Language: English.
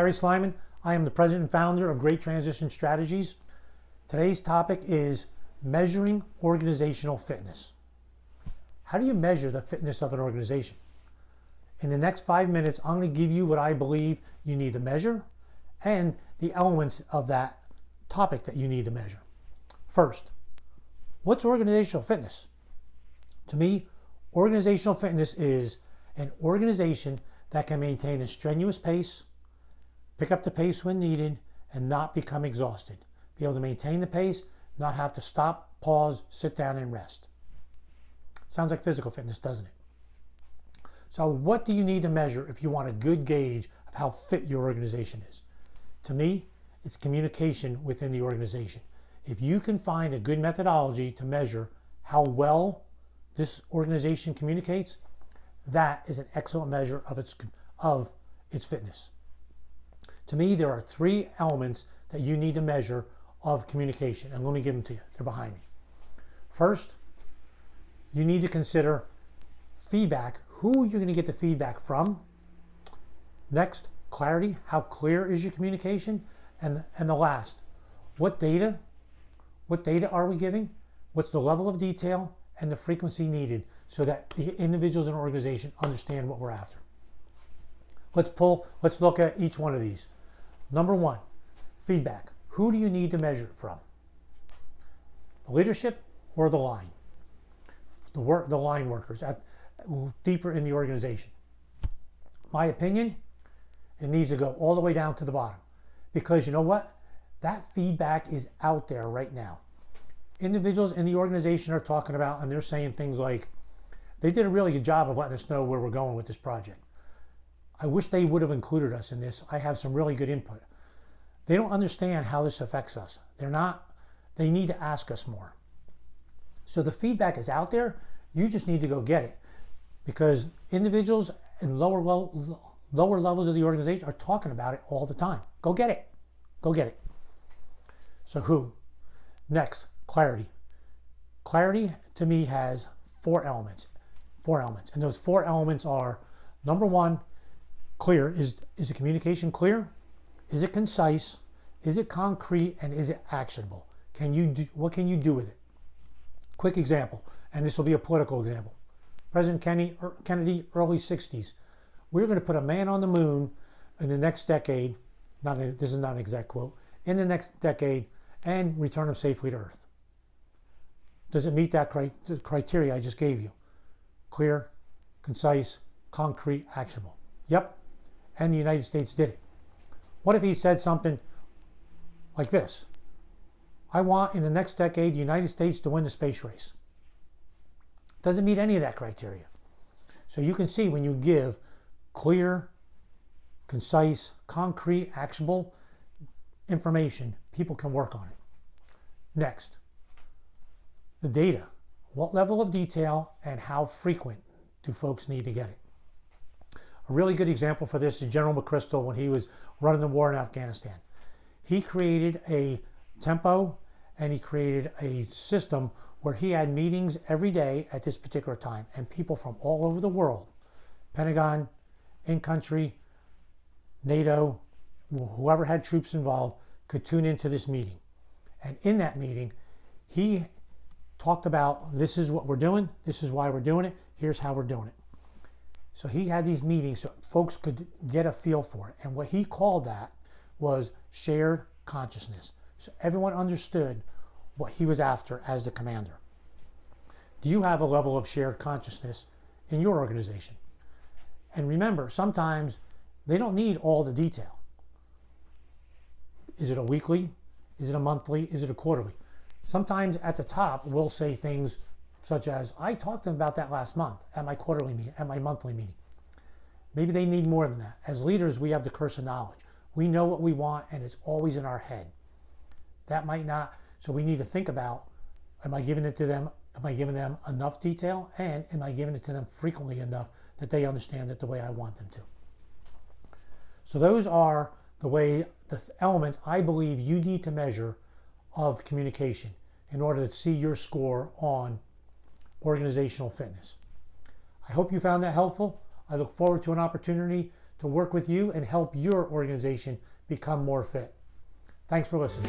Gary Slyman. I am the president and founder of Great Transition Strategies. Today's topic is measuring organizational fitness. How do you measure the fitness of an organization? In the next 5 minutes, I'm going to give you what I believe you need to measure and the elements of that topic that you need to measure. First, what's organizational fitness? To me, organizational fitness is an organization that can maintain a strenuous pace, pick up the pace when needed, and not become exhausted. Be able to maintain the pace, not have to stop, pause, sit down, and rest. Sounds like physical fitness, doesn't it? So what do you need to measure if you want a good gauge of how fit your organization is? To me, it's communication within the organization. If you can find a good methodology to measure how well this organization communicates, that is an excellent measure of its fitness. To me, there are 3 elements that you need to measure of communication, and let me give them to you. They're behind me. First, you need to consider feedback, who you're going to get the feedback from. Next, clarity, how clear is your communication? And the last, what data are we giving? What's the level of detail and the frequency needed so that the individuals in an organization understand what we're after? Let's look at each one of these. Number 1, feedback. Who do you need to measure it from? The leadership or the line? The line workers deeper in the organization. My opinion, it needs to go all the way down to the bottom. Because you know what? That feedback is out there right now. Individuals in the organization are talking about, and they're saying things like, they did a really good job of letting us know where we're going with this project. I wish they would have included us in this. I have some really good input. They don't understand how this affects us. They need to ask us more. So the feedback is out there. You just need to go get it. Because individuals in lower levels of the organization are talking about it all the time. Go get it. Go get it. So who? Next, clarity. Clarity to me has 4 elements. 4 elements. And those 4 elements are, number 1, clear. Is the communication clear? Is it concise? Is it concrete? And is it actionable? What can you do with it? Quick example, and this will be a political example. President Kennedy, early 60s. We're going to put a man on the moon in the next decade. This is not an exact quote. In the next decade, and return him safely to Earth. Does it meet that criteria I just gave you? Clear, concise, concrete, actionable. Yep. And the United States did it. What if he said something like this? I want in the next decade the United States to win the space race. Doesn't meet any of that criteria. So you can see when you give clear, concise, concrete, actionable information, people can work on it. Next, the data. What level of detail and how frequent do folks need to get it? A really good example for this is General McChrystal when he was running the war in Afghanistan. He created a tempo and he created a system where he had meetings every day at this particular time, and people from all over the world, Pentagon, in-country, NATO, whoever had troops involved, could tune into this meeting. And in that meeting, he talked about, this is what we're doing, this is why we're doing it, here's how we're doing it. So he had these meetings so folks could get a feel for it. And what he called that was shared consciousness. So everyone understood what he was after as the commander. Do you have a level of shared consciousness in your organization? And remember, sometimes they don't need all the detail. Is it a weekly? Is it a monthly? Is it a quarterly? Sometimes at the top, we'll say things such as, I talked to them about that last month at my quarterly meeting, at my monthly meeting. Maybe they need more than that. As leaders, we have the curse of knowledge. We know what we want, and it's always in our head. That might not, so we need to think about, am I giving it to them? Am I giving them enough detail? And am I giving it to them frequently enough that they understand it the way I want them to? So those are the elements I believe you need to measure of communication in order to see your score on organizational fitness. I hope you found that helpful. I look forward to an opportunity to work with you and help your organization become more fit. Thanks for listening.